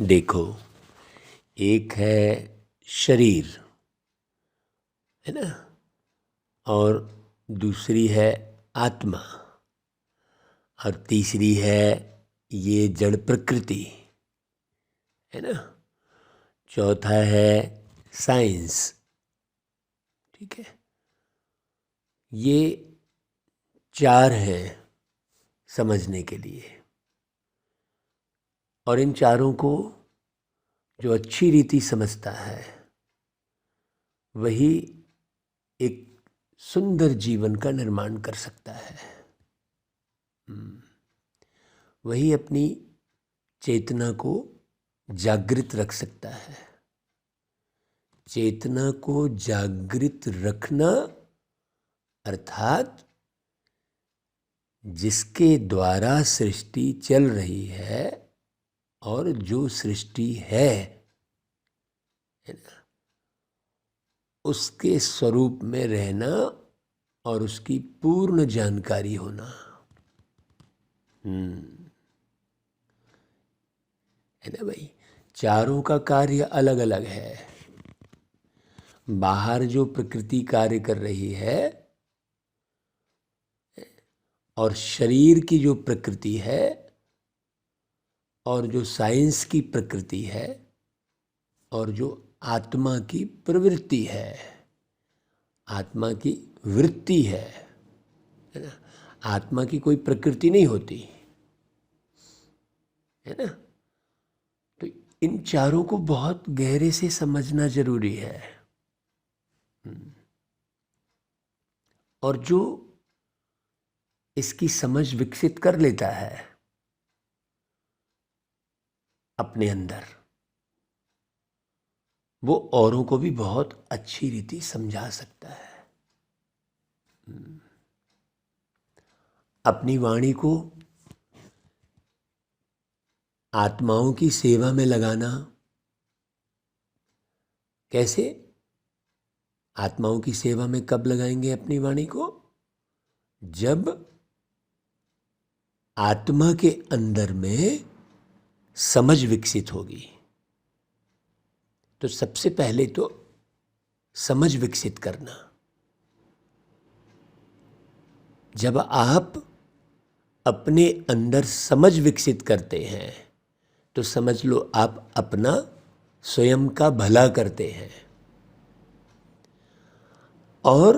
देखो, एक है शरीर, है ना, और दूसरी है आत्मा, और तीसरी है ये जड़ प्रकृति, है ना। चौथा है साइंस। ठीक है, ये चार हैं समझने के लिए, और इन चारों को जो अच्छी रीति समझता है वही एक सुंदर जीवन का निर्माण कर सकता है। वही अपनी चेतना को जागृत रख सकता है। चेतना को जागृत रखना अर्थात जिसके द्वारा सृष्टि चल रही है और जो सृष्टि है ना, उसके स्वरूप में रहना और उसकी पूर्ण जानकारी होना। है ना भाई, चारों का कार्य अलग अलग है। बाहर जो प्रकृति कार्य कर रही है और शरीर की जो प्रकृति है और जो साइंस की प्रकृति है और जो आत्मा की प्रवृत्ति है, आत्मा की वृत्ति है ना। आत्मा की कोई प्रकृति नहीं होती, है ना। तो इन चारों को बहुत गहरे से समझना जरूरी है। और जो इसकी समझ विकसित कर लेता है अपने अंदर, वो औरों को भी बहुत अच्छी रीति समझा सकता है। अपनी वाणी को आत्माओं की सेवा में लगाना कैसे? आत्माओं की सेवा में कब लगाएंगे अपनी वाणी को? जब आत्मा के अंदर में समझ विकसित होगी। तो सबसे पहले तो समझ विकसित करना। जब आप अपने अंदर समझ विकसित करते हैं तो समझ लो आप अपना स्वयं का भला करते हैं। और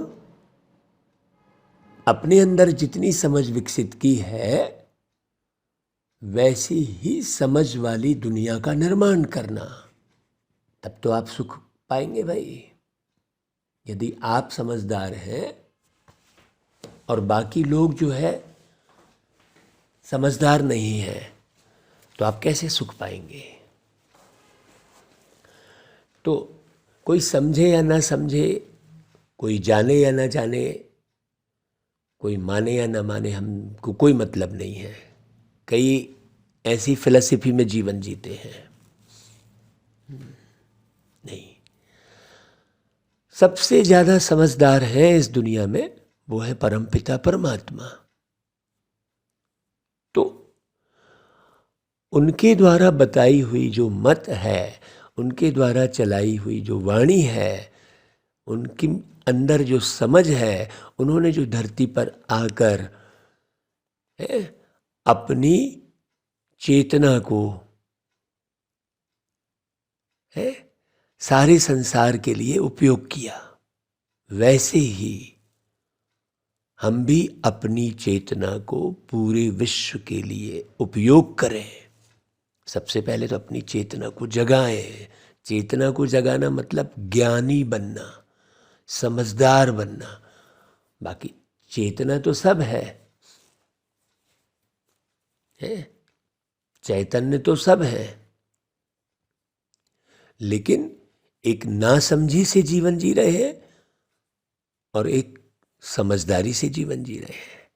अपने अंदर जितनी समझ विकसित की है वैसी ही समझ वाली दुनिया का निर्माण करना, तब तो आप सुख पाएंगे भाई। यदि आप समझदार हैं और बाकी लोग जो है समझदार नहीं है तो आप कैसे सुख पाएंगे? तो कोई समझे या ना समझे, कोई जाने या ना जाने, कोई माने या ना माने, हमको कोई मतलब नहीं है। कई ऐसी फिलॉसफी में जीवन जीते हैं। नहीं, सबसे ज्यादा समझदार है इस दुनिया में वो है परमपिता परमात्मा। तो उनके द्वारा बताई हुई जो मत है, उनके द्वारा चलाई हुई जो वाणी है, उनके अंदर जो समझ है, उन्होंने जो धरती पर आकर अपनी चेतना को सारे संसार के लिए उपयोग किया, वैसे ही हम भी अपनी चेतना को पूरे विश्व के लिए उपयोग करें। सबसे पहले तो अपनी चेतना को जगाएं। चेतना को जगाना मतलब ज्ञानी बनना, समझदार बनना। बाकी चेतना तो सब है, चैतन्य तो सब है, लेकिन एक नासमझी से जीवन जी रहे हैं और एक समझदारी से जीवन जी रहे हैं।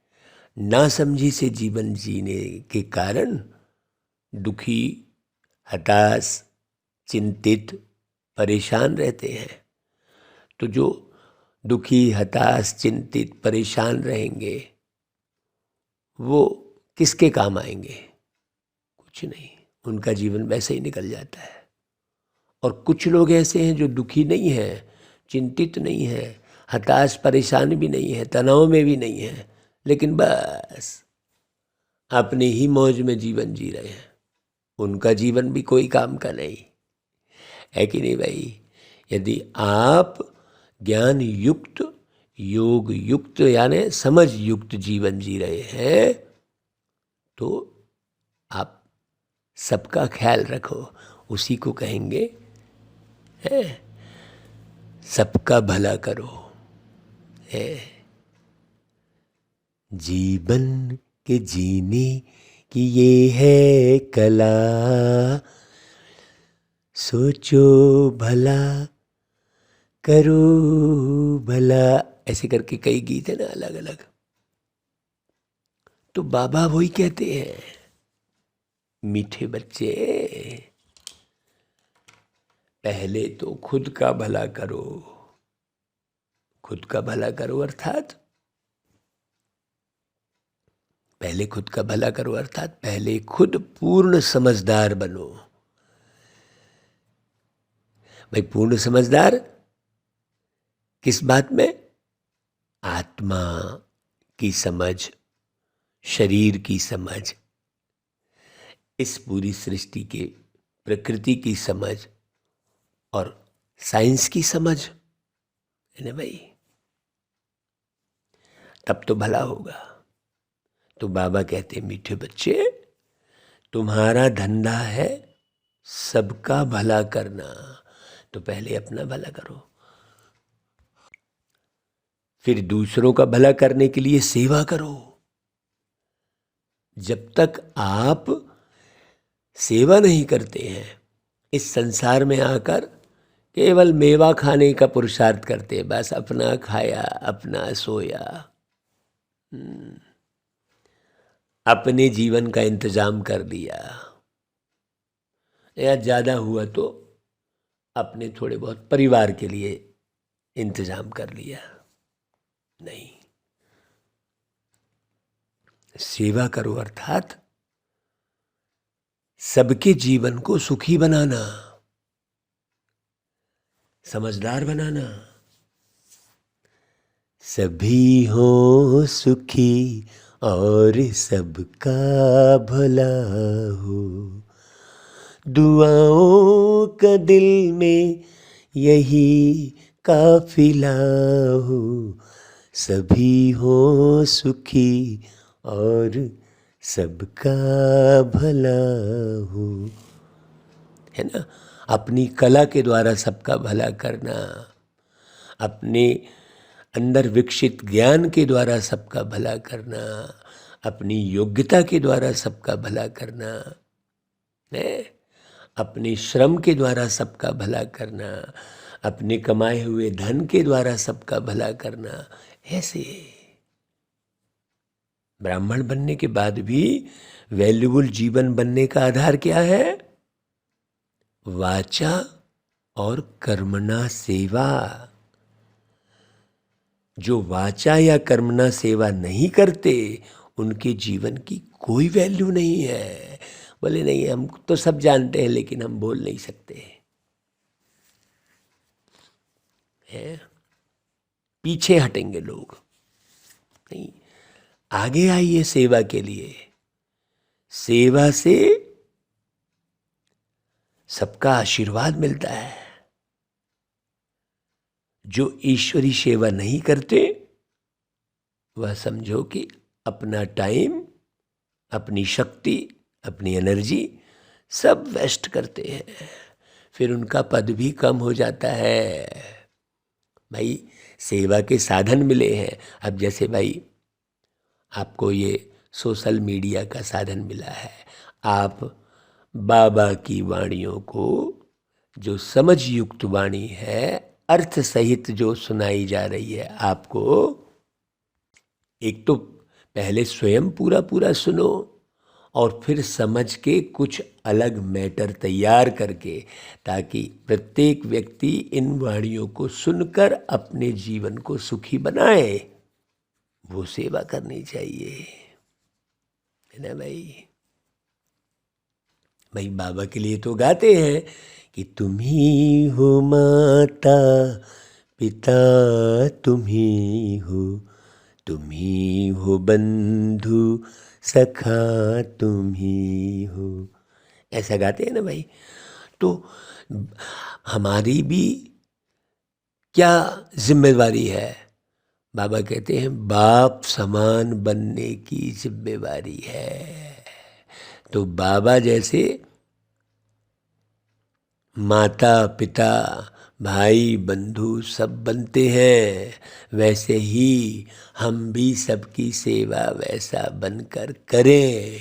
नासमझी से जीवन जीने के कारण दुखी, हताश, चिंतित, परेशान रहते हैं। तो जो दुखी, हताश, चिंतित, परेशान रहेंगे वो किसके काम आएंगे? कुछ नहीं, उनका जीवन वैसे ही निकल जाता है। और कुछ लोग ऐसे हैं जो दुखी नहीं हैं, चिंतित नहीं हैं, हताश परेशान भी नहीं है, तनाव में भी नहीं है, लेकिन बस अपनी ही मौज में जीवन जी रहे हैं। उनका जीवन भी कोई काम का नहीं है, कि नहीं भाई? यदि आप ज्ञान युक्त, योग युक्त यानी समझ युक्त जीवन जी रहे हैं तो आप सबका ख्याल रखो। उसी को कहेंगे है सबका भला करो। है जीवन के जीने की ये है कला, सोचो भला करो भला, ऐसे करके कई गीत है ना अलग अलग। तो बाबा वही कहते हैं, मीठे बच्चे पहले तो खुद का भला करो। खुद का भला करो अर्थात पहले खुद का भला करो अर्थात पहले खुद पूर्ण समझदार बनो। भाई पूर्ण समझदार किस बात में? आत्मा की समझ, शरीर की समझ, इस पूरी सृष्टि के प्रकृति की समझ और साइंस की समझ है ना भाई, तब तो भला होगा। तो बाबा कहते हैं मीठे बच्चे तुम्हारा धंधा है सबका भला करना, तो पहले अपना भला करो, फिर दूसरों का भला करने के लिए सेवा करो। जब तक आप सेवा नहीं करते हैं, इस संसार में आकर केवल मेवा खाने का पुरुषार्थ करते, बस अपना खाया अपना सोया, अपने जीवन का इंतजाम कर दिया, या ज़्यादा हुआ तो अपने थोड़े बहुत परिवार के लिए इंतजाम कर लिया। नहीं, सेवा करो अर्थात सबके जीवन को सुखी बनाना, समझदार बनाना। सभी हो सुखी और सबका भला हो, दुआओं का दिल में यही काफिला हो। सभी हो सुखी और सबका भला हो, है ना। अपनी कला के द्वारा सबका भला करना, अपने अंदर विकसित ज्ञान के द्वारा सबका भला करना, अपनी योग्यता के द्वारा सबका भला करना है, अपने श्रम के द्वारा सबका भला करना, अपने कमाए हुए धन के द्वारा सबका भला करना। ऐसे ब्राह्मण बनने के बाद भी वैल्यूबल जीवन बनने का आधार क्या है? वाचा और कर्मणा सेवा। जो वाचा या कर्मणा सेवा नहीं करते उनके जीवन की कोई वैल्यू नहीं है। बोले नहीं हम तो सब जानते हैं लेकिन हम बोल नहीं सकते हैं, पीछे हटेंगे लोग। नहीं, आगे आइए सेवा के लिए। सेवा से सबका आशीर्वाद मिलता है। जो ईश्वरी सेवा नहीं करते वह समझो कि अपना टाइम, अपनी शक्ति, अपनी एनर्जी सब वेस्ट करते हैं, फिर उनका पद भी कम हो जाता है। भाई सेवा के साधन मिले हैं। अब जैसे भाई आपको ये सोशल मीडिया का साधन मिला है, आप बाबा की वाणियों को, जो समझ युक्त वाणी है, अर्थ सहित जो सुनाई जा रही है आपको, एक तो पहले स्वयं पूरा पूरा सुनो और फिर समझ के कुछ अलग मैटर तैयार करके, ताकि प्रत्येक व्यक्ति इन वाणियों को सुनकर अपने जीवन को सुखी बनाए। वो सेवा करनी चाहिए, है ना भाई। भाई बाबा के लिए तो गाते हैं कि तुम ही हो माता पिता, तुम ही हो बंधु सखा, तुम ही हो, ऐसा गाते हैं ना भाई। तो हमारी भी क्या जिम्मेवारी है? बाबा कहते हैं बाप समान बनने की जिम्मेवारी है। तो बाबा जैसे माता पिता भाई बंधु सब बनते हैं, वैसे ही हम भी सबकी सेवा वैसा बनकर करें।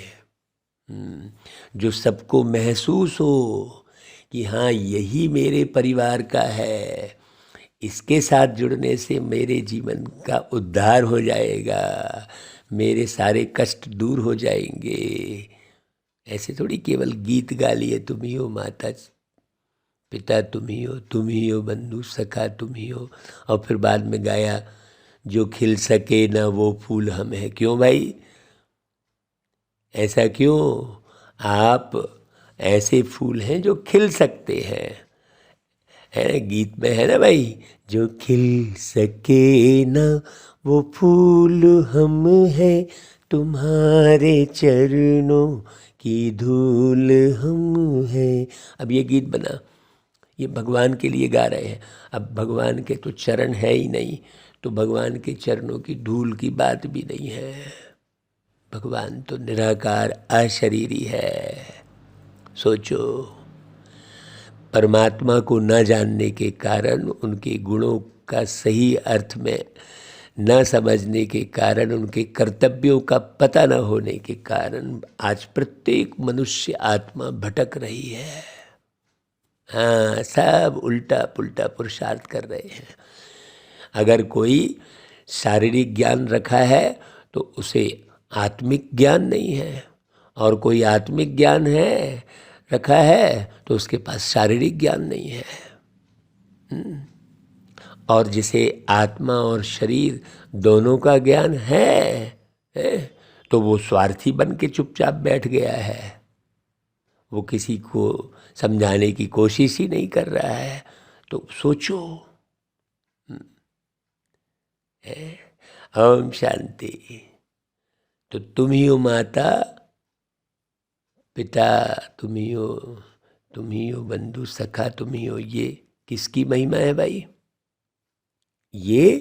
जो सबको महसूस हो कि हाँ यही मेरे परिवार का है, इसके साथ जुड़ने से मेरे जीवन का उद्धार हो जाएगा, मेरे सारे कष्ट दूर हो जाएंगे। ऐसे थोड़ी केवल गीत गा लिए तुम ही हो माता पिता, तुम ही हो बंधु सखा, तुम ही हो, और फिर बाद में गाया जो खिल सके ना वो फूल हम है। क्यों भाई, ऐसा क्यों? आप ऐसे फूल हैं जो खिल सकते हैं, है गीत में है ना भाई, जो खिल सके ना वो फूल हम है, तुम्हारे चरणों की धूल हम है। अब ये गीत बना, ये भगवान के लिए गा रहे हैं। अब भगवान के तो चरण है ही नहीं, तो भगवान के चरणों की धूल की बात भी नहीं है। भगवान तो निराकार अशरीरी है। सोचो, परमात्मा को न जानने के कारण, उनके गुणों का सही अर्थ में न समझने के कारण, उनके कर्तव्यों का पता न होने के कारण आज प्रत्येक मनुष्य आत्मा भटक रही है। हाँ, सब उल्टा पुल्टा पुरुषार्थ कर रहे हैं। अगर कोई शारीरिक ज्ञान रखा है तो उसे आत्मिक ज्ञान नहीं है, और कोई आत्मिक ज्ञान है रखा है तो उसके पास शारीरिक ज्ञान नहीं है। और जिसे आत्मा और शरीर दोनों का ज्ञान है, तो वो स्वार्थी बन के चुपचाप बैठ गया है। वो किसी को समझाने की कोशिश ही नहीं कर रहा है। तो सोचो। ओम शांति। तो तुम ही हो माता पिता, तुम ही हो बंधु सखा, तुम ही हो। ये किसकी महिमा है भाई? ये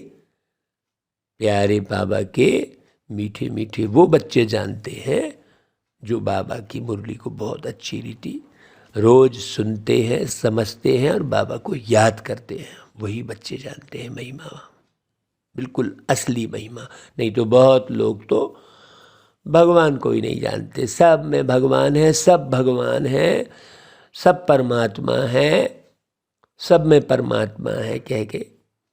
प्यारे बाबा के मीठे मीठे वो बच्चे जानते हैं जो बाबा की मुरली को बहुत अच्छी रीति रोज सुनते हैं, समझते हैं और बाबा को याद करते हैं। वही बच्चे जानते हैं महिमा, बिल्कुल असली महिमा। नहीं तो बहुत लोग तो भगवान को ही नहीं जानते। सब में भगवान है, सब भगवान है, सब परमात्मा है, सब में परमात्मा है कह के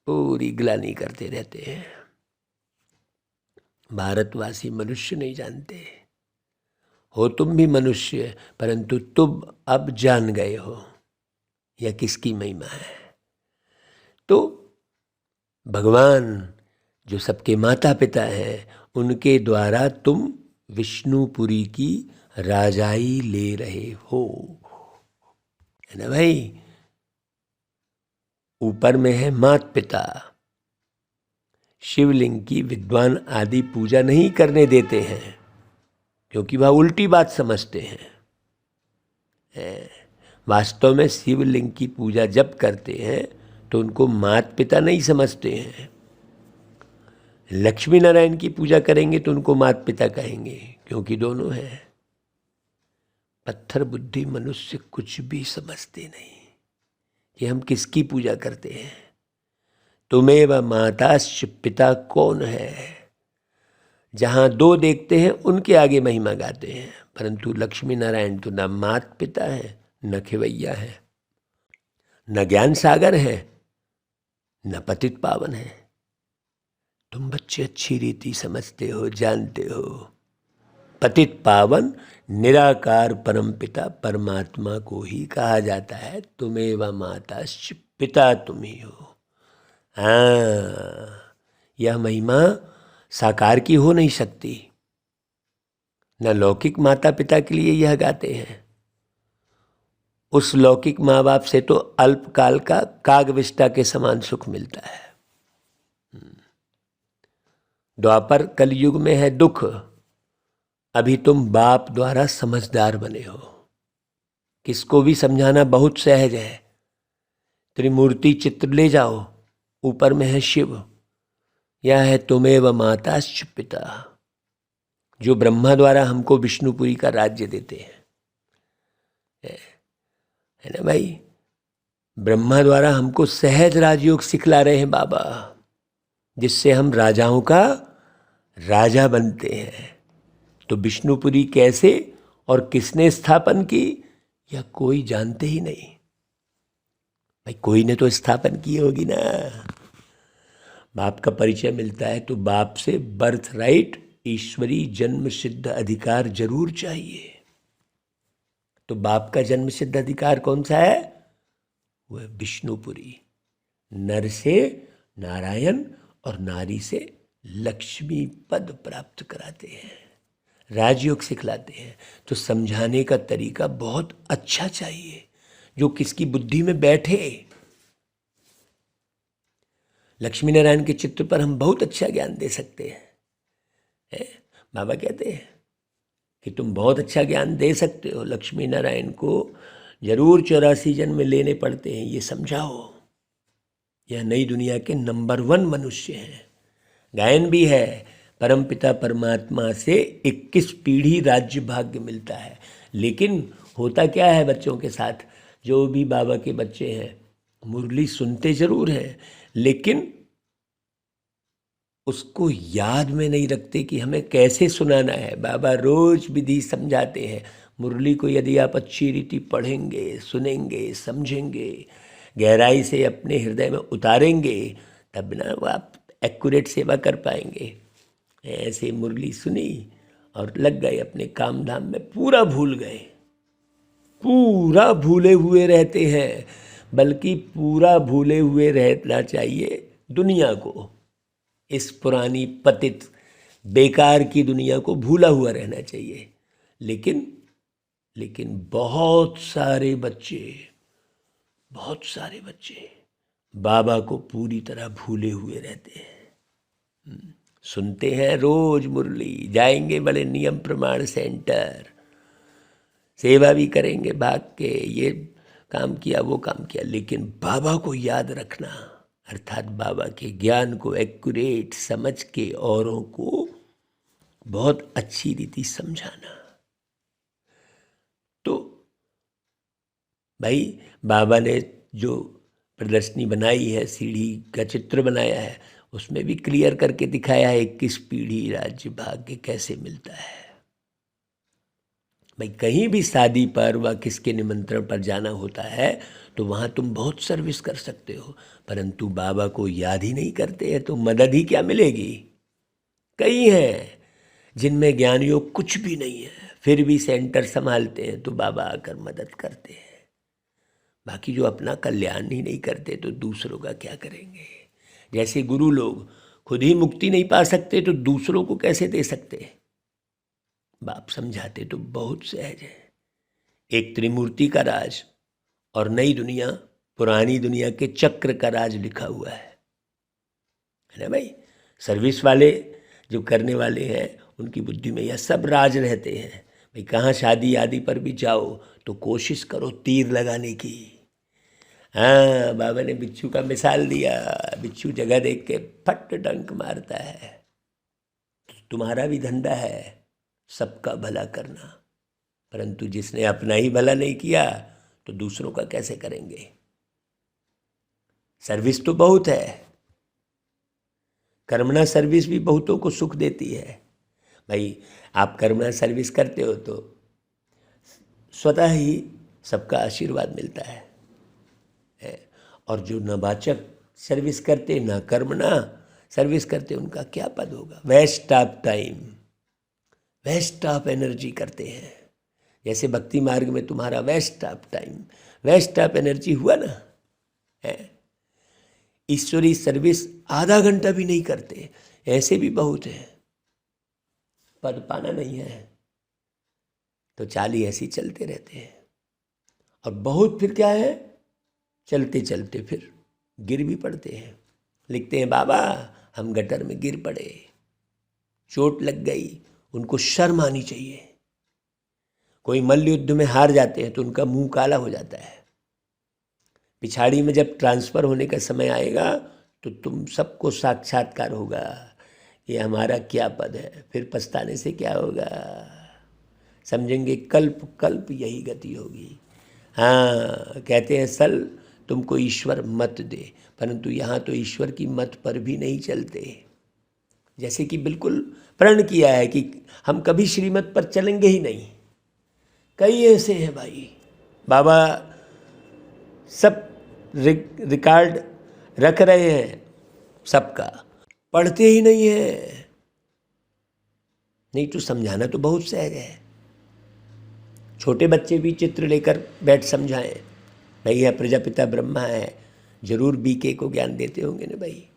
पूरी ग्लानि करते रहते हैं। भारतवासी मनुष्य नहीं जानते। हो तुम भी मनुष्य, परंतु तुम अब जान गए हो यह किसकी महिमा है। तो भगवान जो सबके माता पिता हैं, उनके द्वारा तुम विष्णुपुरी की राजाई ले रहे हो, है ना भाई। ऊपर में है मात पिता, शिवलिंग की विद्वान आदि पूजा नहीं करने देते हैं, क्योंकि वह उल्टी बात समझते हैं। वास्तव में शिवलिंग की पूजा जब करते हैं तो उनको मात पिता नहीं समझते हैं। लक्ष्मी नारायण की पूजा करेंगे तो उनको मात पिता कहेंगे, क्योंकि दोनों हैं। पत्थर बुद्धि मनुष्य कुछ भी समझते नहीं कि हम किसकी पूजा करते हैं। तुम्हें माताश्च पिता कौन है? जहाँ दो देखते हैं उनके आगे महिमा गाते हैं, परंतु लक्ष्मी नारायण तो न मात पिता है, न खेवैया है, न ज्ञान सागर है, न पतित पावन है। तुम बच्चे अच्छी रीति समझते हो, जानते हो। पतित पावन निराकार परमपिता परमात्मा को ही कहा जाता है। तुम्हें माताश्च पिता तुम ही हो। हाँ, यह महिमा साकार की हो नहीं सकती। न लौकिक माता पिता के लिए यह गाते हैं, उस लौकिक माँ बाप से तो अल्पकाल का कागविष्टा के समान सुख मिलता है। द्वापर कलयुग में है दुख, अभी तुम बाप द्वारा समझदार बने हो। किसको भी समझाना बहुत सहज है। त्रिमूर्ति चित्र ले जाओ, ऊपर में है शिव, यह है तुमेव माताश्च पिता, जो ब्रह्मा द्वारा हमको विष्णुपुरी का राज्य देते हैं, है ना भाई। ब्रह्मा द्वारा हमको सहज राजयोग सिखला रहे हैं बाबा, जिससे हम राजाओं का राजा बनते हैं। तो विष्णुपुरी कैसे और किसने स्थापन की, यह कोई जानते ही नहीं। भाई कोई ने तो स्थापन की होगी ना। बाप का परिचय मिलता है तो बाप से बर्थ राइट, ईश्वरी जन्म सिद्ध अधिकार जरूर चाहिए। तो बाप का जन्म सिद्ध अधिकार कौन सा है? वह विष्णुपुरी। नर से नारायण और नारी से लक्ष्मी पद प्राप्त कराते हैं, राजयोग सिखलाते हैं। तो समझाने का तरीका बहुत अच्छा चाहिए, जो किसकी बुद्धि में बैठे। लक्ष्मी नारायण के चित्र पर हम बहुत अच्छा ज्ञान दे सकते हैं। बाबा कहते हैं कि तुम बहुत अच्छा ज्ञान दे सकते हो, लक्ष्मी नारायण को जरूर 84 जन्म लेने पड़ते हैं, ये समझाओ। यह नई दुनिया के नंबर 1 मनुष्य हैं। गायन भी है, परमपिता परमात्मा से 21 पीढ़ी राज्य भाग्य मिलता है। लेकिन होता क्या है बच्चों के साथ, जो भी बाबा के बच्चे हैं मुरली सुनते जरूर हैं, लेकिन उसको याद में नहीं रखते कि हमें कैसे सुनाना है। बाबा रोज विधि समझाते हैं। मुरली को यदि आप अच्छी रीति पढ़ेंगे, सुनेंगे, समझेंगे, गहराई से अपने हृदय में उतारेंगे, तब ना वो आप एक्यूरेट सेवा कर पाएंगे। ऐसे मुरली सुनी और लग गए अपने काम धाम में, पूरा भूल गए। पूरा भूले हुए रहते हैं, बल्कि पूरा भूले हुए रहना चाहिए दुनिया को। इस पुरानी पतित बेकार की दुनिया को भूला हुआ रहना चाहिए। लेकिन बहुत सारे बच्चे बाबा को पूरी तरह भूले हुए रहते हैं। सुनते हैं रोज मुरली, जाएंगे बड़े नियम प्रमाण सेंटर, सेवा भी करेंगे भाग के, ये काम किया वो काम किया, लेकिन बाबा को याद रखना, अर्थात बाबा के ज्ञान को एक्यूरेट समझ के औरों को बहुत अच्छी रीति समझाना। तो भाई बाबा ने जो प्रदर्शनी बनाई है, सीढ़ी का चित्र बनाया है, उसमें भी क्लियर करके दिखाया है 21 पीढ़ी राज्य भाग्य कैसे मिलता है। भाई कहीं भी शादी पर व किसके निमंत्रण पर जाना होता है तो वहाँ तुम बहुत सर्विस कर सकते हो, परंतु बाबा को याद ही नहीं करते हैं तो मदद ही क्या मिलेगी। कई हैं जिनमें ज्ञान योग कुछ भी नहीं है, फिर भी सेंटर संभालते हैं तो बाबा आकर मदद करते हैं। बाकी जो अपना कल्याण ही नहीं करते तो दूसरों का क्या करेंगे। जैसे गुरु लोग खुद ही मुक्ति नहीं पा सकते तो दूसरों को कैसे दे सकते। बाप समझाते तो बहुत सहज है। एक त्रिमूर्ति का राज और नई दुनिया, पुरानी दुनिया के चक्र का राज लिखा हुआ है ना भाई। सर्विस वाले जो करने वाले हैं उनकी बुद्धि में यह सब राज रहते हैं। भाई कहाँ शादी आदि पर भी जाओ तो कोशिश करो तीर लगाने की। हाँ, बाबा ने बिच्छू का मिसाल दिया, बिच्छू जगह देख के फट डंक मारता है। तो तुम्हारा भी धंधा है सबका भला करना, परंतु जिसने अपना ही भला नहीं किया तो दूसरों का कैसे करेंगे। सर्विस तो बहुत है, कर्मणा सर्विस भी बहुतों को सुख देती है। भाई आप कर्मणा सर्विस करते हो तो स्वतः ही सबका आशीर्वाद मिलता है। और जो नवाचक सर्विस करते, ना कर्मणा सर्विस करते, उनका क्या पद होगा। Waste of time, waste of energy करते हैं। जैसे भक्ति मार्ग में तुम्हारा waste of time, waste of energy हुआ ना है। ईश्वरी सर्विस आधा घंटा भी नहीं करते, ऐसे भी बहुत हैं। पद पाना नहीं है तो चाली ऐसी चलते रहते हैं। और बहुत फिर क्या है, चलते चलते फिर गिर भी पड़ते हैं। लिखते हैं बाबा हम गटर में गिर पड़े, चोट लग गई। उनको शर्म आनी चाहिए। कोई मल्ल युद्ध में हार जाते हैं तो उनका मुंह काला हो जाता है। पिछाड़ी में जब ट्रांसफ़र होने का समय आएगा तो तुम सबको साक्षात्कार होगा कि हमारा क्या पद है। फिर पछताने से क्या होगा, समझेंगे कल्प कल्प यही गति होगी। हाँ, कहते हैं सल तुमको ईश्वर मत दे, परंतु यहाँ तो ईश्वर की मत पर भी नहीं चलते। जैसे कि बिल्कुल प्रण किया है कि हम कभी श्रीमत पर चलेंगे ही नहीं। कई ऐसे हैं भाई, बाबा सब रिकॉर्ड रख रहे हैं सबका, पढ़ते ही नहीं है। नहीं तो समझाना तो बहुत सहज है। छोटे बच्चे भी चित्र लेकर बैठ समझाएं, भाई यह प्रजापिता ब्रह्मा है, जरूर बीके को ज्ञान देते होंगे ना भाई।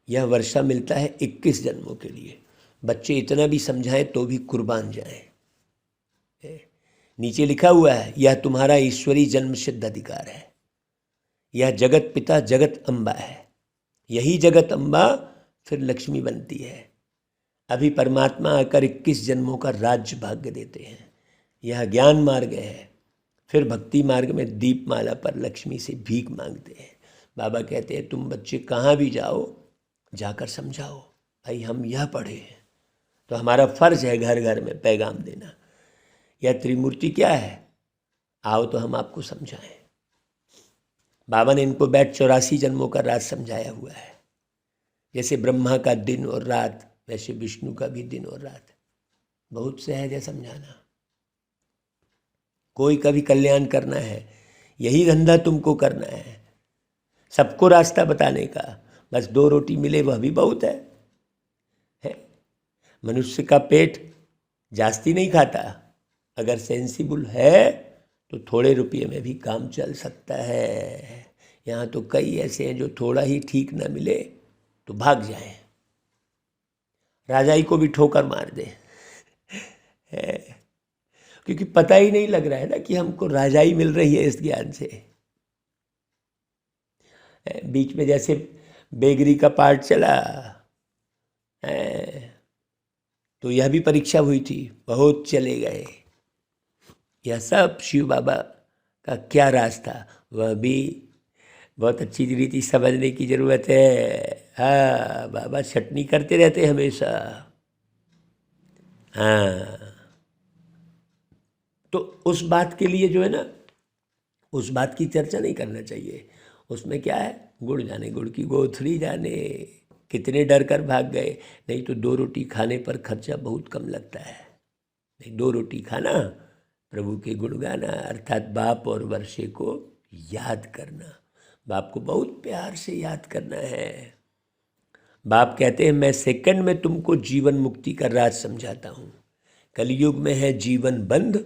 यह वर्षा मिलता है 21 जन्मों के लिए। बच्चे इतना भी समझाएं तो भी कुर्बान जाएं। नीचे लिखा हुआ है यह तुम्हारा ईश्वरी जन्म सिद्ध अधिकार है। यह जगत पिता जगत अम्बा है, यही जगत अम्बा फिर लक्ष्मी बनती है। अभी परमात्मा आकर 21 जन्मों का राज्य भाग्य देते हैं। यह ज्ञान मार्ग है। फिर भक्ति मार्ग में दीपमाला पर लक्ष्मी से भीख मांगते हैं। बाबा कहते हैं तुम बच्चे कहाँ भी जाओ जाकर समझाओ। भाई हम यह पढ़े हैं तो हमारा फर्ज है घर घर में पैगाम देना। यह त्रिमूर्ति क्या है, आओ तो हम आपको समझाएं। बाबा ने इनको बैठ 84 जन्मों का राज समझाया हुआ है। जैसे ब्रह्मा का दिन और रात, वैसे विष्णु का भी दिन और रात। बहुत सहज है समझाना। कोई का भी कल्याण करना है, यही धंधा तुमको करना है। सबको रास्ता बताने का, बस 2 रोटी मिले वह भी बहुत है। मनुष्य का पेट जास्ती नहीं खाता। अगर सेंसिबल है तो थोड़े रुपये में भी काम चल सकता है। यहाँ तो कई ऐसे हैं जो थोड़ा ही ठीक ना मिले तो भाग जाए, राजाई को भी ठोकर मार दे। क्योंकि पता ही नहीं लग रहा है ना कि हमको राजाई मिल रही है इस ज्ञान से। बीच में जैसे बेगरी का पार्ट चला तो यह भी परीक्षा हुई थी, बहुत चले गए। यह सब शिव बाबा का क्या राज था, वह भी बहुत अच्छी रीति समझने की ज़रूरत है। हाँ, बाबा छटनी करते रहते हमेशा। हाँ, तो उस बात के लिए जो है ना, उस बात की चर्चा नहीं करना चाहिए। उसमें क्या है, गुड़ जाने गुड़ की गोथली जाने, कितने डर कर भाग गए। नहीं तो 2 रोटी खाने पर खर्चा बहुत कम लगता है। नहीं, 2 रोटी खाना, प्रभु के गुण गाना, अर्थात बाप और वर्षे को याद करना। बाप को बहुत प्यार से याद करना है। बाप कहते हैं मैं सेकंड में तुमको जीवन मुक्ति का राज समझाता हूँ। कलयुग में है जीवन बंद,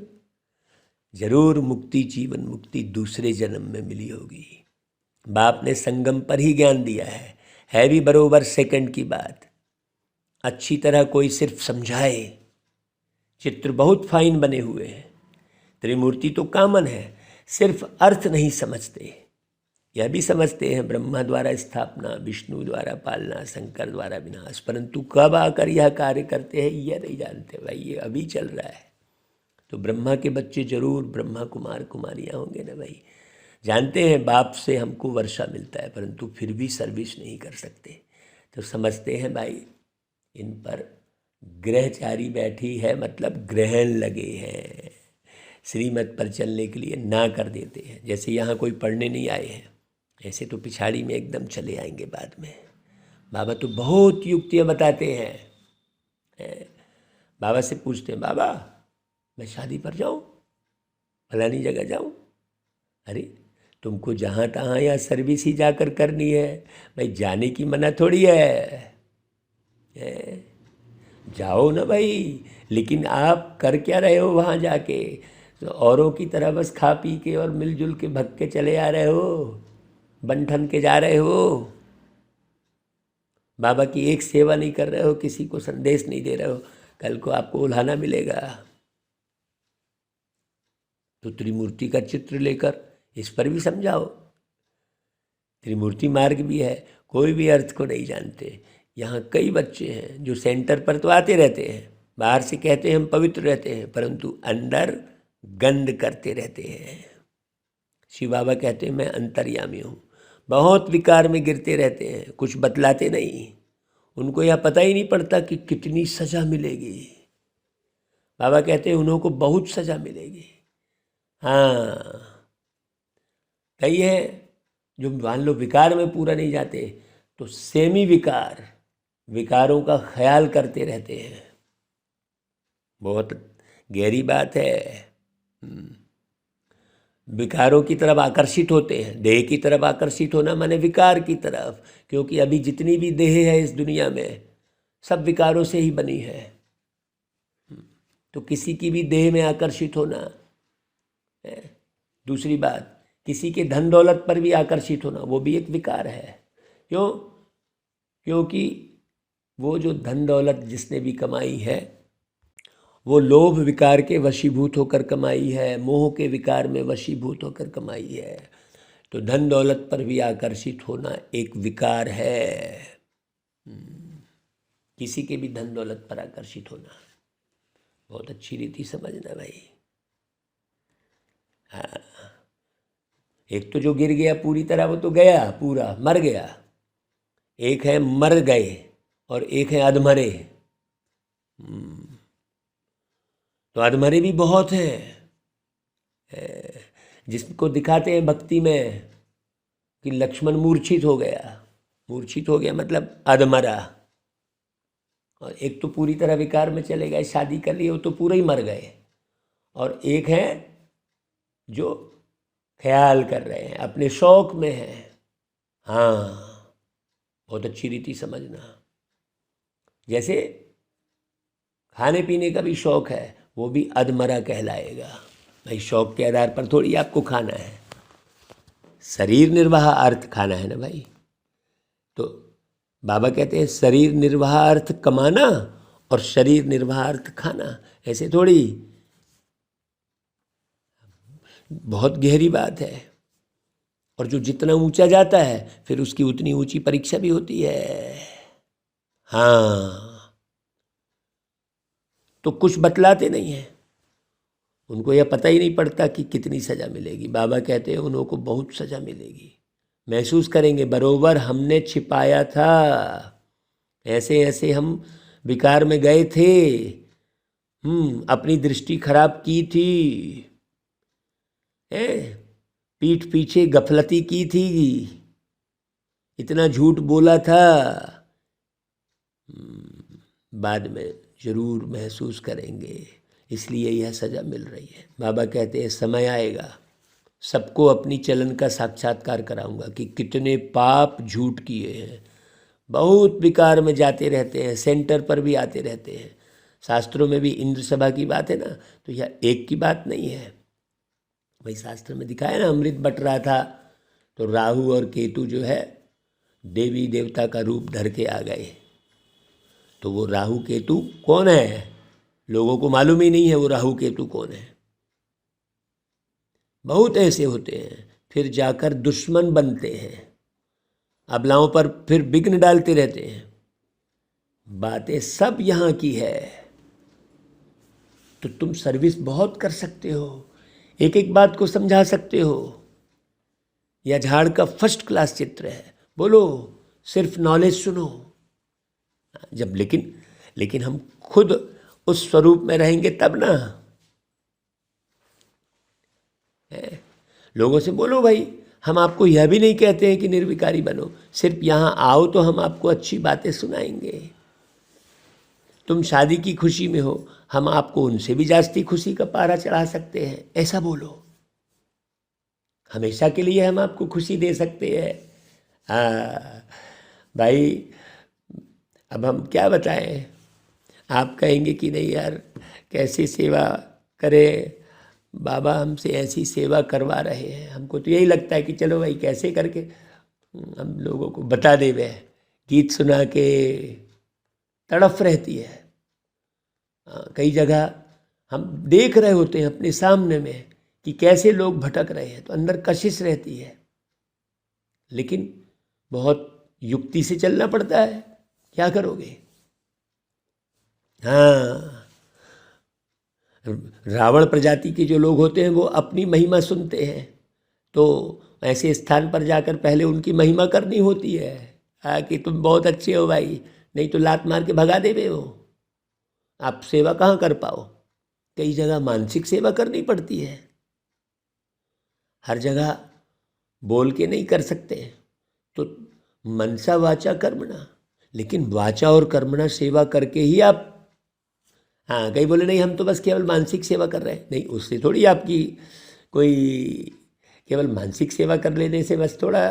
जरूर मुक्ति जीवन मुक्ति दूसरे जन्म में मिली होगी। बाप ने संगम पर ही ज्ञान दिया है भी बरोबर सेकंड की बात। अच्छी तरह कोई सिर्फ समझाए। चित्र बहुत फाइन बने हुए हैं। त्रिमूर्ति तो कॉमन है, सिर्फ अर्थ नहीं समझते। यह भी समझते हैं ब्रह्मा द्वारा स्थापना, विष्णु द्वारा पालना, शंकर द्वारा विनाश, परंतु कब आकर यह कार्य करते हैं यह नहीं जानते। भाई ये अभी चल रहा है तो ब्रह्मा के बच्चे जरूर ब्रह्मा कुमार कुमारियाँ होंगे ना भाई। जानते हैं बाप से हमको वर्षा मिलता है, परंतु फिर भी सर्विस नहीं कर सकते। तो समझते हैं भाई इन पर ग्रहचारी बैठी है, मतलब ग्रहण लगे हैं। श्रीमत पर चलने के लिए ना कर देते हैं। जैसे यहाँ कोई पढ़ने नहीं आए हैं, ऐसे तो पिछाड़ी में एकदम चले आएंगे बाद में। बाबा तो बहुत युक्तियाँ बताते हैं। बाबा से पूछते हैं बाबा मैं शादी पर जाऊँ, फलानी जगह जाऊँ। अरे तुमको जहाँ तहाँ या सर्विस ही जाकर करनी है भाई, जाने की मना थोड़ी है। जाओ ना भाई, लेकिन आप कर क्या रहे हो वहाँ जाके? तो औरों की तरह बस खा पी के और मिलजुल के भग के चले आ रहे हो, बन ठन के जा रहे हो। बाबा की एक सेवा नहीं कर रहे हो, किसी को संदेश नहीं दे रहे हो, कल को आपको उल्हाना मिलेगा। तो त्रिमूर्ति का चित्र लेकर इस पर भी समझाओ। त्रिमूर्ति मार्ग भी है, कोई भी अर्थ को नहीं जानते। यहाँ कई बच्चे हैं जो सेंटर पर तो आते रहते हैं, बाहर से कहते हैं हम पवित्र रहते हैं, परंतु अंदर गंद करते रहते हैं। शिव बाबा कहते हैं मैं अंतर्यामी हूँ, बहुत विकार में गिरते रहते हैं, कुछ बतलाते नहीं। उनको यह पता ही नहीं पड़ता कि कितनी सज़ा मिलेगी। बाबा कहते हैं उन्हों को बहुत सज़ा मिलेगी। हाँ, कई है जो मान लो विकार में पूरा नहीं जाते तो सेमी विकार, विकारों का ख्याल करते रहते हैं। बहुत गहरी बात है। विकारों की तरफ आकर्षित होते हैं। देह की तरफ आकर्षित होना माने विकार की तरफ, क्योंकि अभी जितनी भी देह है इस दुनिया में सब विकारों से ही बनी है। तो किसी की भी देह में आकर्षित होना है। दूसरी बात, किसी के धन दौलत पर भी आकर्षित होना, वो भी एक विकार है। क्यों? क्योंकि वो जो धन दौलत जिसने भी कमाई है वो लोभ विकार के वशीभूत होकर कमाई है, मोह के विकार में वशीभूत होकर कमाई है। तो धन दौलत पर भी आकर्षित होना एक विकार है। किसी के भी धन दौलत पर आकर्षित होना, बहुत अच्छी रीति समझना भाई। हाँ, एक तो जो गिर गया पूरी तरह वो तो गया, पूरा मर गया। एक है मर गए और एक है अधमरे। तो अधमरे भी बहुत हैं, जिसको दिखाते हैं भक्ति में कि लक्ष्मण मूर्छित हो गया। मूर्छित हो गया मतलब अधमरा। और एक तो पूरी तरह विकार में चले गए, शादी कर लिए, वो तो पूरे ही मर गए। और एक है जो ख्याल कर रहे हैं, अपने शौक में हैं। हाँ, बहुत अच्छी रीति समझना। जैसे खाने पीने का भी शौक है, वो भी अधमरा कहलाएगा भाई। शौक के आधार पर थोड़ी आपको खाना है, शरीर निर्वाह अर्थ खाना है ना भाई। तो बाबा कहते हैं शरीर निर्वाह अर्थ कमाना और शरीर निर्वाह अर्थ खाना, ऐसे थोड़ी। बहुत गहरी बात है। और जो जितना ऊंचा जाता है फिर उसकी उतनी ऊंची परीक्षा भी होती है। हाँ, तो कुछ बतलाते नहीं हैं, उनको यह पता ही नहीं पड़ता कि कितनी सज़ा मिलेगी। बाबा कहते हैं उन्हों को बहुत सज़ा मिलेगी, महसूस करेंगे बरोबर हमने छिपाया था, ऐसे ऐसे हम विकार में गए थे, अपनी दृष्टि खराब की थी, पीठ पीछे गफलती की थी, इतना झूठ बोला था। बाद में जरूर महसूस करेंगे, इसलिए यह सज़ा मिल रही है। बाबा कहते हैं समय आएगा सबको अपनी चलन का साक्षात्कार कराऊंगा कि कितने पाप झूठ किए हैं। बहुत विकार में जाते रहते हैं, सेंटर पर भी आते रहते हैं। शास्त्रों में भी इंद्र सभा की बात है ना, तो यह एक की बात नहीं है भाई। शास्त्र में दिखाया ना, अमृत बट रहा था तो राहु और केतु जो है देवी देवता का रूप धर के आ गए। तो वो राहु केतु कौन है, लोगों को मालूम ही नहीं है वो राहु केतु कौन है। बहुत ऐसे होते हैं, फिर जाकर दुश्मन बनते हैं, अबलाओं पर फिर विघ्न डालते रहते हैं। बातें सब यहाँ की है। तो तुम सर्विस बहुत कर सकते हो, एक एक बात को समझा सकते हो। यह झाड़ का फर्स्ट क्लास चित्र है। बोलो, सिर्फ नॉलेज सुनो। जब लेकिन हम खुद उस स्वरूप में रहेंगे तब ना। लोगों से बोलो भाई, हम आपको यह भी नहीं कहते हैं कि निर्विकारी बनो, सिर्फ यहाँ आओ तो हम आपको अच्छी बातें सुनाएंगे। तुम शादी की खुशी में हो, हम आपको उनसे भी जास्ती खुशी का पारा चढ़ा सकते हैं, ऐसा बोलो। हमेशा के लिए हम आपको खुशी दे सकते हैं। हाँ भाई, अब हम क्या बताएं। आप कहेंगे कि नहीं यार कैसे सेवा करें, बाबा हमसे ऐसी सेवा करवा रहे हैं। हमको तो यही लगता है कि चलो भाई कैसे करके हम लोगों को बता दे। वह गीत सुना के तड़फ रहती है। कई जगह हम देख रहे होते हैं अपने सामने में कि कैसे लोग भटक रहे हैं, तो अंदर कशिश रहती है, लेकिन बहुत युक्ति से चलना पड़ता है। क्या करोगे? हाँ, रावण प्रजाति के जो लोग होते हैं वो अपनी महिमा सुनते हैं, तो ऐसे स्थान पर जाकर पहले उनकी महिमा करनी होती है। कि तुम बहुत अच्छे हो भाई, नहीं तो लात मार के भगा देवे हो, आप सेवा कहाँ कर पाओ। कई जगह मानसिक सेवा करनी पड़ती है, हर जगह बोल के नहीं कर सकते। तो मनसा वाचा कर्मणा, लेकिन वाचा और कर्मणा सेवा करके ही आप, हाँ कई बोले नहीं हम तो बस केवल मानसिक सेवा कर रहे हैं, नहीं उससे थोड़ी आपकी कोई, केवल मानसिक सेवा कर लेने से बस थोड़ा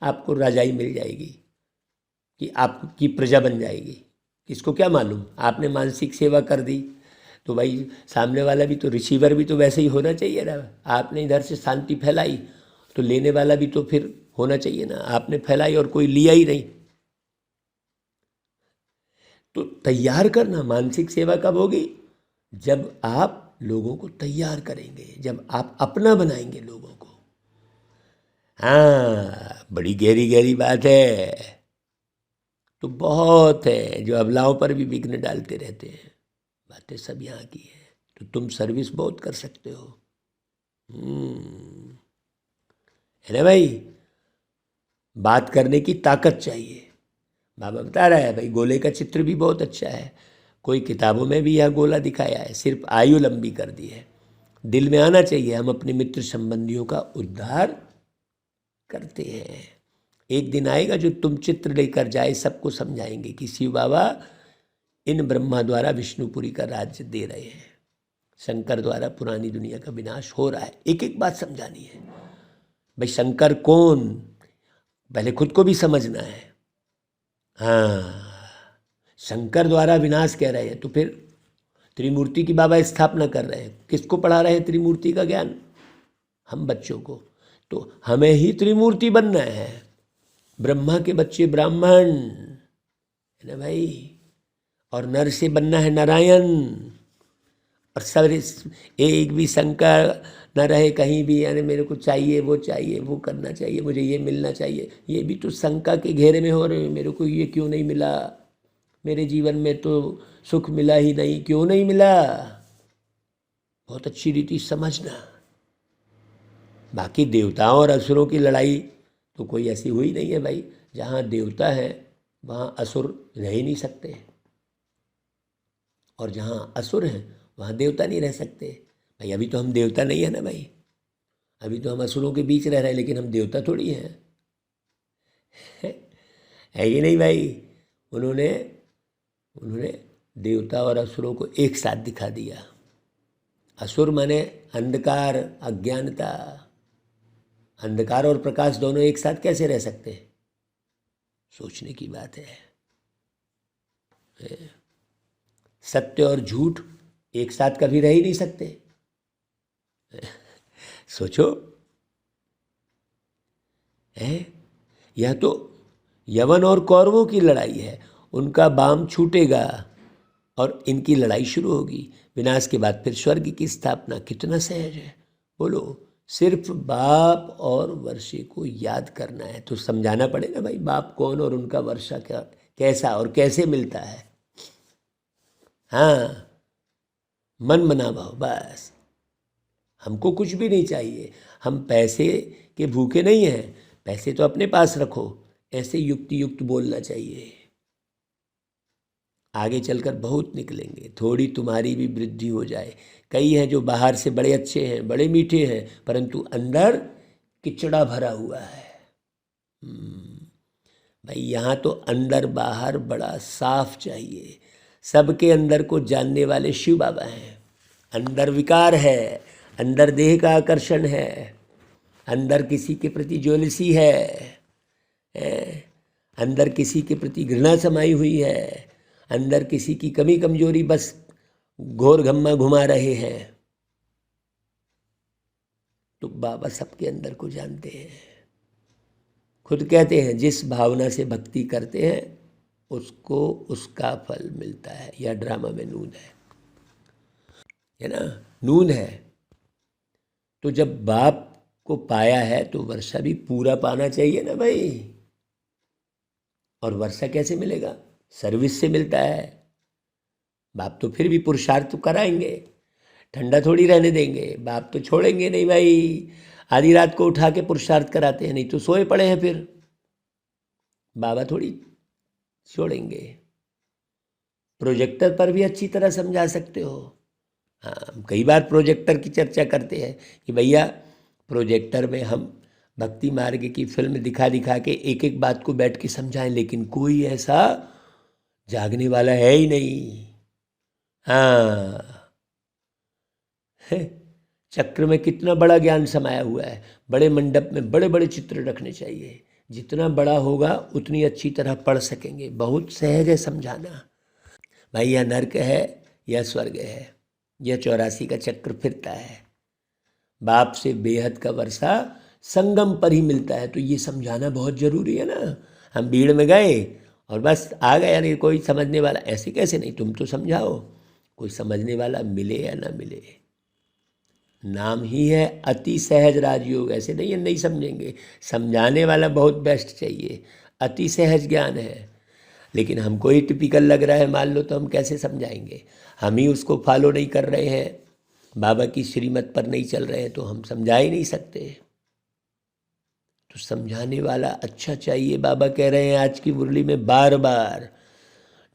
आपको राजाई मिल जाएगी कि आपकी प्रजा बन जाएगी। किसको क्या मालूम, आपने मानसिक सेवा कर दी तो भाई सामने वाला भी तो, रिसीवर भी तो वैसे ही होना चाहिए ना। आपने इधर से शांति फैलाई तो लेने वाला भी तो फिर होना चाहिए ना। आपने फैलाई और कोई लिया ही नहीं, तो तैयार करना। मानसिक सेवा कब होगी? जब आप लोगों को तैयार करेंगे, जब आप अपना बनाएंगे लोगों को। हाँ, बड़ी गहरी गहरी बात है, तो बहुत है जो अबलाओं पर भी विघ्न डालते रहते हैं। बातें सब यहाँ की है, तो तुम सर्विस बहुत कर सकते हो। है ना भाई? बात करने की ताकत चाहिए। बाबा बता रहा है भाई, गोले का चित्र भी बहुत अच्छा है, कोई किताबों में भी यह गोला दिखाया है, सिर्फ आयु लंबी कर दी है। दिल में आना चाहिए हम अपने मित्र संबंधियों का उद्धार करते हैं। एक दिन आएगा जो तुम चित्र लेकर जाए सबको समझाएंगे कि शिव बाबा इन ब्रह्मा द्वारा विष्णुपुरी का राज्य दे रहे हैं, शंकर द्वारा पुरानी दुनिया का विनाश हो रहा है। एक एक बात समझानी है भाई, शंकर कौन, पहले खुद को भी समझना है। हाँ, शंकर द्वारा विनाश कह रहे हैं तो फिर त्रिमूर्ति की बाबा स्थापना कर रहे हैं, किसको पढ़ा रहे हैं त्रिमूर्ति का ज्ञान? हम बच्चों को। तो हमें ही त्रिमूर्ति बनना है, ब्रह्मा के बच्चे ब्राह्मण, है ना भाई, और नर से बनना है नारायण। और सब एक भी शंका न रहे कहीं भी, यानी मेरे को चाहिए वो चाहिए, वो करना चाहिए, मुझे ये मिलना चाहिए, ये भी तो शंका के घेरे में हो रहे हैं। मेरे को ये क्यों नहीं मिला, मेरे जीवन में तो सुख मिला ही नहीं, क्यों नहीं मिला? बहुत अच्छी रीति समझना। बाकी देवताओं और असुरों की लड़ाई तो कोई ऐसी हुई नहीं है भाई। जहाँ देवता है वहाँ असुर रह ही नहीं सकते, और जहाँ असुर हैं वहाँ देवता नहीं रह सकते। भाई अभी तो हम देवता नहीं है ना भाई, अभी तो हम असुरों के बीच रह रहे हैं, लेकिन हम देवता थोड़ी हैं। है कि नहीं भाई? उन्होंने देवता और असुरों को एक साथ दिखा दिया। असुर माने अंधकार, अज्ञानता। अंधकार और प्रकाश दोनों एक साथ कैसे रह सकते हैं? सोचने की बात है। सत्य और झूठ एक साथ कभी रह ही नहीं सकते। सोचो, है यह तो यवन और कौरवों की लड़ाई है, उनका बाम छूटेगा और इनकी लड़ाई शुरू होगी। विनाश के बाद फिर स्वर्ग की स्थापना। कितना सहज है बोलो। सिर्फ बाप और वर्षे को याद करना है, तो समझाना पड़ेगा भाई बाप कौन और उनका वर्षा क्या, कैसा और कैसे मिलता है। हाँ, मन बना भाव, बस हमको कुछ भी नहीं चाहिए। हम पैसे के भूखे नहीं हैं, पैसे तो अपने पास रखो, ऐसे युक्ति युक्त बोलना चाहिए। आगे चलकर बहुत निकलेंगे, थोड़ी तुम्हारी भी वृद्धि हो जाए। कई हैं जो बाहर से बड़े अच्छे हैं, बड़े मीठे हैं, परंतु अंदर किचड़ा भरा हुआ है। भाई यहाँ तो अंदर बाहर बड़ा साफ चाहिए। सबके अंदर को जानने वाले शिव बाबा हैं। अंदर विकार है, अंदर देह का आकर्षण है, अंदर किसी के प्रति ज्वेलसी है, अंदर किसी के प्रति घृणा समाई हुई है, अंदर किसी की कमी कमजोरी बस घोर घम्मा घुमा रहे हैं। तो बाबा सबके अंदर को जानते हैं। खुद कहते हैं जिस भावना से भक्ति करते हैं उसको उसका फल मिलता है। यह ड्रामा में नून है ना, नून है। तो जब बाप को पाया है तो वर्षा भी पूरा पाना चाहिए ना भाई। और वर्षा कैसे मिलेगा? सर्विस से मिलता है। बाप तो फिर भी पुरुषार्थ तो कराएंगे, ठंडा थोड़ी रहने देंगे। बाप तो छोड़ेंगे नहीं भाई, आधी रात को उठा के पुरुषार्थ कराते हैं, नहीं तो सोए पड़े हैं फिर। बाबा थोड़ी छोड़ेंगे। प्रोजेक्टर पर भी अच्छी तरह समझा सकते हो। हाँ, कई बार प्रोजेक्टर की चर्चा करते हैं कि भैया प्रोजेक्टर में हम भक्ति मार्ग की फिल्म दिखा दिखा के एक एक बात को बैठ के समझाएं, लेकिन कोई ऐसा जागने वाला है ही नहीं। हाँ, चक्र में कितना बड़ा ज्ञान समाया हुआ है। बड़े मंडप में बड़े बड़े चित्र रखने चाहिए। जितना बड़ा होगा उतनी अच्छी तरह पढ़ सकेंगे। बहुत सहज है समझाना। भाई यह नर्क है या स्वर्ग है, यह 84 का चक्र फिरता है। बाप से बेहद का वर्षा संगम पर ही मिलता है। तो ये समझाना बहुत जरूरी है ना। हम भीड़ में गए और बस आ गया, नहीं कोई समझने वाला, ऐसे कैसे नहीं, तुम तो समझाओ। कोई समझने वाला मिले या ना मिले। नाम ही है अति सहज राजयोग, ऐसे नहीं है नहीं समझेंगे। समझाने वाला बहुत बेस्ट चाहिए। अति सहज ज्ञान है, लेकिन हमको ही टिपिकल लग रहा है मान लो, तो हम कैसे समझाएंगे? हम ही उसको फॉलो नहीं कर रहे हैं, बाबा की श्रीमत पर नहीं चल रहे हैं, तो हम समझा ही नहीं सकते। तो समझाने वाला अच्छा चाहिए। बाबा कह रहे हैं आज की मुरली में बार बार,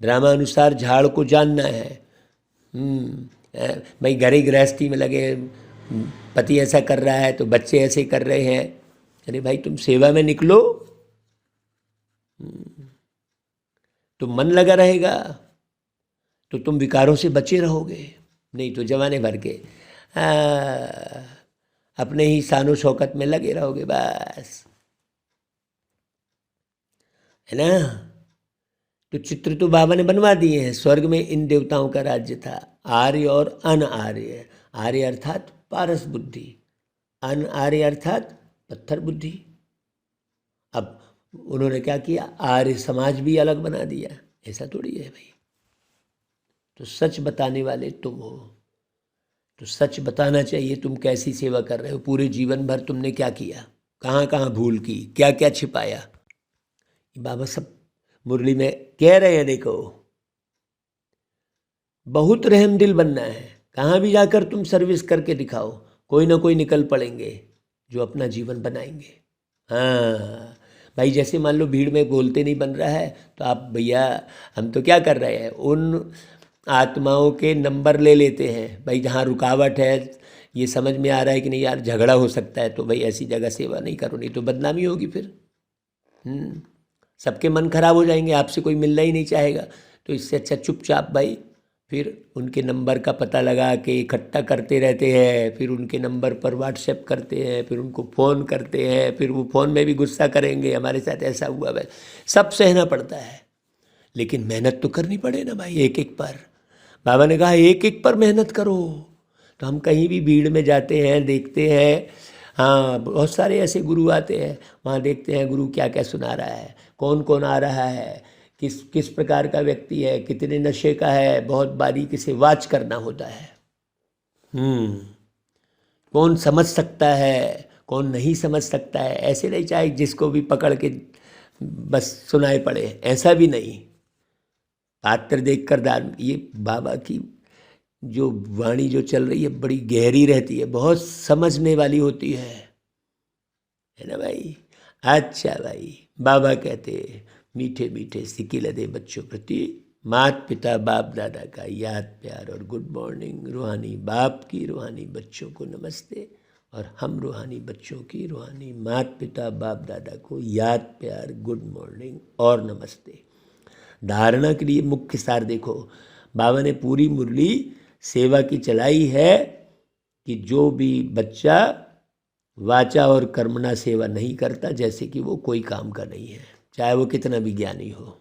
ड्रामा अनुसार झाड़ को जानना है। भाई घरे गृहस्थी में लगे, पति ऐसा कर रहा है तो बच्चे ऐसे कर रहे हैं। अरे भाई तुम सेवा में निकलो तो मन लगा रहेगा, तो तुम विकारों से बचे रहोगे। नहीं तो जमाने भर के अपने ही शानो शौकत में लगे रहोगे बस, है ना। तो चित्र तो बाबा ने बनवा दिए हैं। स्वर्ग में इन देवताओं का राज्य था, आर्य और अन आर्य। आर्य अर्थात पारस बुद्धि, अन आर्य अर्थात पत्थर बुद्धि। अब उन्होंने क्या किया, आर्य समाज भी अलग बना दिया। ऐसा थोड़ी है भाई। तो सच बताने वाले तुम हो, तो सच बताना चाहिए। तुम कैसी सेवा कर रहे हो, पूरे जीवन भर तुमने क्या किया, कहाँ कहाँ भूल की, क्या क्या छिपाया। बाबा सब मुरली में कह रहे हैं। देखो बहुत रहम दिल बनना है। कहाँ भी जाकर तुम सर्विस करके दिखाओ, कोई ना कोई निकल पड़ेंगे जो अपना जीवन बनाएंगे। हाँ भाई, जैसे मान लो भीड़ में बोलते नहीं बन रहा है, तो आप भैया हम तो क्या कर रहे हैं, उन आत्माओं के नंबर ले लेते हैं। भाई जहाँ रुकावट है, ये समझ में आ रहा है कि नहीं यार झगड़ा हो सकता है, तो भाई ऐसी जगह सेवा नहीं करो, नहीं तो बदनामी होगी फिर। सबके मन खराब हो जाएंगे, आपसे कोई मिलना ही नहीं चाहेगा। तो इससे अच्छा चुपचाप भाई फिर उनके नंबर का पता लगा के इकट्ठा करते रहते हैं, फिर उनके नंबर पर व्हाट्सएप करते हैं, फिर उनको फ़ोन करते हैं, फिर वो फ़ोन में भी गुस्सा करेंगे, हमारे साथ ऐसा हुआ भाई। सब सहना पड़ता है, लेकिन मेहनत तो करनी पड़े ना भाई, एक एक पर। बाबा ने कहा एक एक पर मेहनत करो। तो हम कहीं भी भीड़ में जाते हैं, देखते हैं, हाँ बहुत सारे ऐसे गुरु आते हैं, वहाँ देखते हैं गुरु क्या क्या सुना रहा है, कौन कौन आ रहा है, किस किस प्रकार का व्यक्ति है, कितने नशे का है, बहुत बारीकी से वाच करना होता है। कौन समझ सकता है, कौन नहीं समझ सकता है। ऐसे नहीं चाहे जिसको भी पकड़ के बस सुनाए पड़े, ऐसा भी नहीं। पात्र देखकर दान। ये बाबा की जो वाणी जो चल रही है बड़ी गहरी रहती है, बहुत समझने वाली होती है ना भाई। अच्छा भाई, बाबा कहते मीठे मीठे सिक्के लदे बच्चों प्रति मात पिता बाप दादा का याद प्यार और गुड मॉर्निंग। रूहानी बाप की रूहानी बच्चों को नमस्ते, और हम रूहानी बच्चों की रूहानी मात पिता बाप दादा को याद प्यार गुड मॉर्निंग और नमस्ते। धारणा के लिए मुख्य सार देखो, बाबा ने पूरी मुरली सेवा की चलाई है कि जो भी बच्चा वाचा और कर्मणा सेवा नहीं करता, जैसे कि वो कोई काम का नहीं है, चाहे वो कितना भी ज्ञानी हो।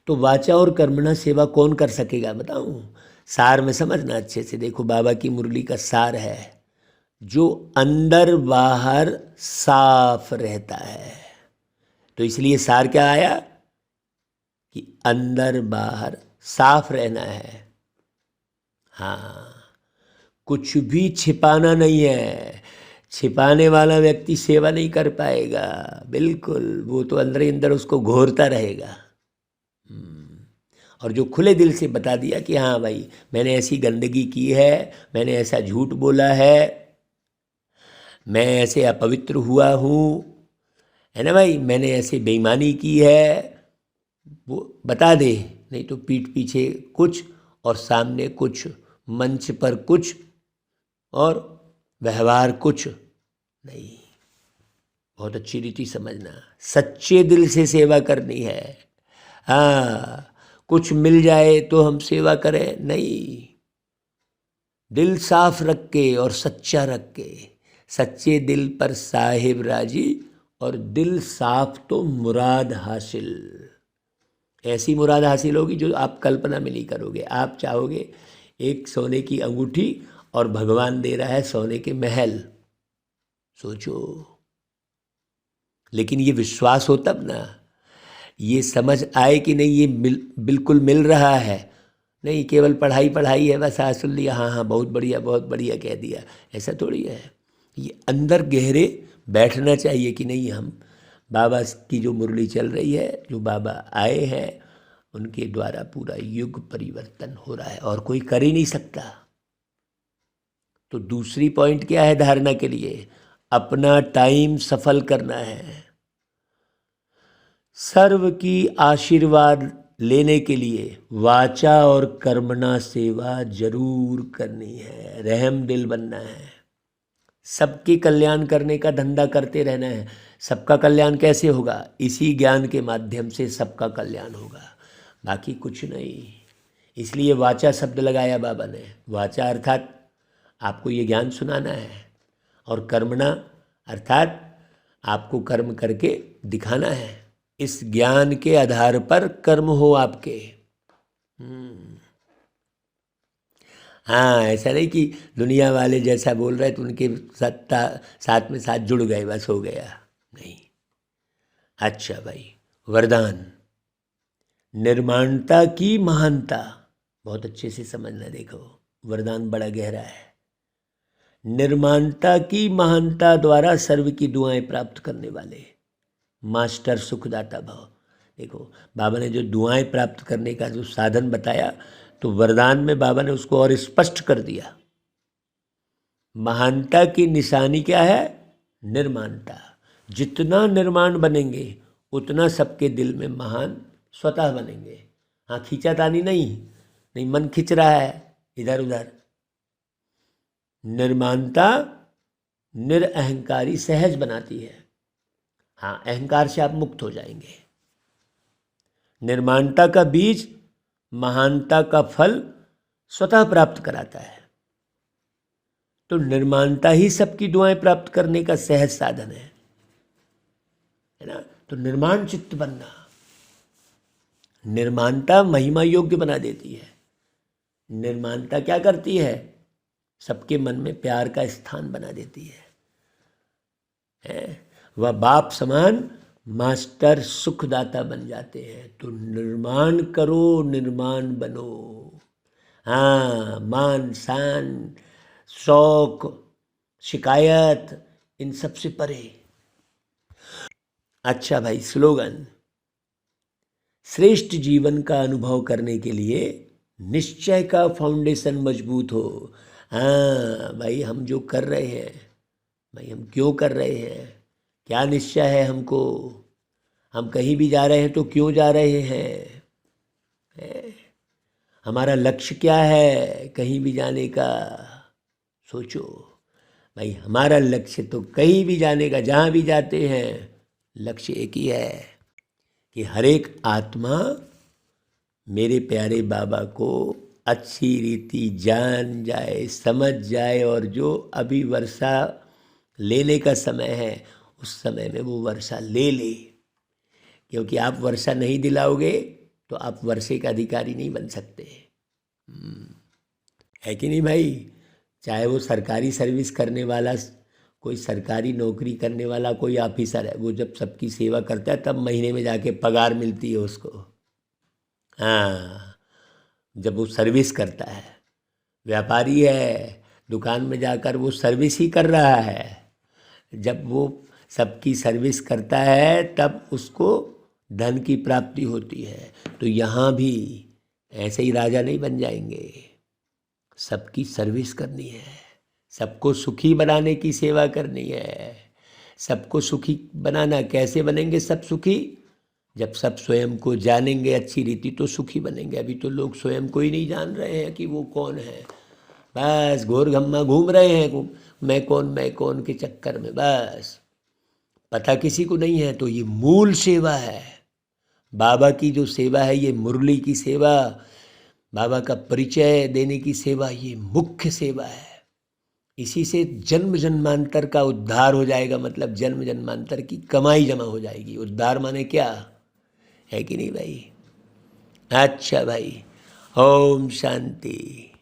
तो वाचा और कर्मणा सेवा कौन कर सकेगा बताऊं? सार में समझना अच्छे से। देखो बाबा की मुरली का सार है, जो अंदर बाहर साफ रहता है। तो इसलिए सार क्या आया कि अंदर बाहर साफ रहना है। हाँ, कुछ भी छिपाना नहीं है। छिपाने वाला व्यक्ति सेवा नहीं कर पाएगा, बिल्कुल, वो तो अंदर ही अंदर उसको घोरता रहेगा। और जो खुले दिल से बता दिया कि हाँ भाई, मैंने ऐसी गंदगी की है, मैंने ऐसा झूठ बोला है, मैं ऐसे अपवित्र हुआ हूँ, है ना भाई, मैंने ऐसे बेईमानी की है, वो बता दे। नहीं तो पीठ पीछे कुछ और सामने कुछ, मंच पर कुछ और व्यवहार कुछ नहीं। बहुत अच्छी रीति समझना, सच्चे दिल से सेवा करनी है। हाँ, कुछ मिल जाए तो हम सेवा करें, नहीं, दिल साफ रख के और सच्चा रख के। सच्चे दिल पर साहिब राजी, और दिल साफ तो मुराद हासिल। ऐसी मुराद हासिल होगी जो आप कल्पना में नहीं करोगे। आप चाहोगे एक सोने की अंगूठी और भगवान दे रहा है सोने के महल, सोचो। लेकिन ये विश्वास हो तब ना, ये समझ आए कि नहीं ये बिल्कुल मिल रहा है। नहीं केवल पढ़ाई पढ़ाई है बस, आज सुन लिया, हाँ हाँ बहुत बढ़िया कह दिया, ऐसा थोड़ी है। ये अंदर गहरे बैठना चाहिए कि नहीं, हम बाबा की जो मुरली चल रही है, जो बाबा आए हैं, उनके द्वारा पूरा युग परिवर्तन हो रहा है और कोई कर ही नहीं सकता। तो दूसरी पॉइंट क्या है धारणा के लिए? अपना टाइम सफल करना है। सर्व की आशीर्वाद लेने के लिए वाचा और कर्मणा सेवा जरूर करनी है। रहम दिल बनना है, सबके कल्याण करने का धंधा करते रहना है। सबका कल्याण कैसे होगा? इसी ज्ञान के माध्यम से सबका कल्याण होगा, बाकी कुछ नहीं। इसलिए वाचा शब्द लगाया बाबा ने। वाचा अर्थात आपको ये ज्ञान सुनाना है, और कर्मणा अर्थात आपको कर्म करके दिखाना है। इस ज्ञान के आधार पर कर्म हो आपके। हाँ, ऐसा नहीं कि दुनिया वाले जैसा बोल रहे तो उनके साथ में साथ जुड़ गए, बस हो गया, नहीं। अच्छा भाई, वरदान, निर्माणता की महानता, बहुत अच्छे से समझना। देखो, वरदान बड़ा गहरा है। निर्माणता की महानता द्वारा सर्व की दुआएं प्राप्त करने वाले मास्टर सुखदाता भव। देखो, बाबा ने जो दुआएं प्राप्त करने का जो साधन बताया, तो वरदान में बाबा ने उसको और स्पष्ट कर दिया। महानता की निशानी क्या है? निर्माणता। जितना निर्माण बनेंगे उतना सबके दिल में महान स्वतः बनेंगे। हाँ, खींचातानी नहीं मन खिंच रहा है इधर उधर। निर्माणता निरअहंकारी सहज बनाती है। हाँ, अहंकार से आप मुक्त हो जाएंगे। निर्माणता का बीज महानता का फल स्वतः प्राप्त कराता है। तो निर्माणता ही सबकी दुआएं प्राप्त करने का सहज साधन है ना। तो निर्माण चित्त बनना, निर्माणता महिमा योग्य बना देती है। निर्माणता क्या करती है? सबके मन में प्यार का स्थान बना देती है। वह बाप समान मास्टर सुखदाता बन जाते हैं। तो निर्माण करो, निर्माण बनो। हाँ, मान शान, शौक, शिकायत, इन सब से परे। अच्छा भाई, स्लोगन, श्रेष्ठ जीवन का अनुभव करने के लिए निश्चय का फाउंडेशन मजबूत हो। हाँ भाई, हम जो कर रहे हैं, भाई हम क्यों कर रहे हैं, क्या निश्चय है हमको, हम कहीं भी जा रहे हैं तो क्यों जा रहे हैं, हमारा लक्ष्य क्या है कहीं भी जाने का। सोचो भाई, हमारा लक्ष्य तो कहीं भी जाने का, जहाँ भी जाते हैं लक्ष्य एक ही है कि हर एक आत्मा मेरे प्यारे बाबा को अच्छी रीति जान जाए, समझ जाए, और जो अभी वर्षा लेने का समय है उस समय में वो वर्षा ले ले। क्योंकि आप वर्षा नहीं दिलाओगे तो आप वर्षे का अधिकारी नहीं बन सकते। है कि नहीं भाई? चाहे वो सरकारी सर्विस करने वाला, कोई सरकारी नौकरी करने वाला कोई ऑफिसर है, वो जब सबकी सेवा करता है तब महीने में जाके पगार मिलती है उसको। हाँ, जब वो सर्विस करता है। व्यापारी है दुकान में जाकर वो सर्विस ही कर रहा है। जब वो सबकी सर्विस करता है तब उसको धन की प्राप्ति होती है। तो यहाँ भी ऐसे ही राजा नहीं बन जाएंगे, सबकी सर्विस करनी है, सबको सुखी बनाने की सेवा करनी है। सबको सुखी बनाना, कैसे बनेंगे सब सुखी? जब सब स्वयं को जानेंगे अच्छी रीति तो सुखी बनेंगे। अभी तो लोग स्वयं को ही नहीं जान रहे हैं कि वो कौन है, बस घोर गम्मा घूम रहे हैं मैं कौन के चक्कर में, बस पता किसी को नहीं है। तो ये मूल सेवा है, बाबा की जो सेवा है, ये मुरली की सेवा, बाबा का परिचय देने की सेवा, ये मुख्य सेवा है। इसी से जन्म जन्मांतर का उद्धार हो जाएगा, मतलब जन्म जन्मांतर की कमाई जमा हो जाएगी। उद्धार माने क्या है कि नहीं भाई? अच्छा भाई, ओम शांति।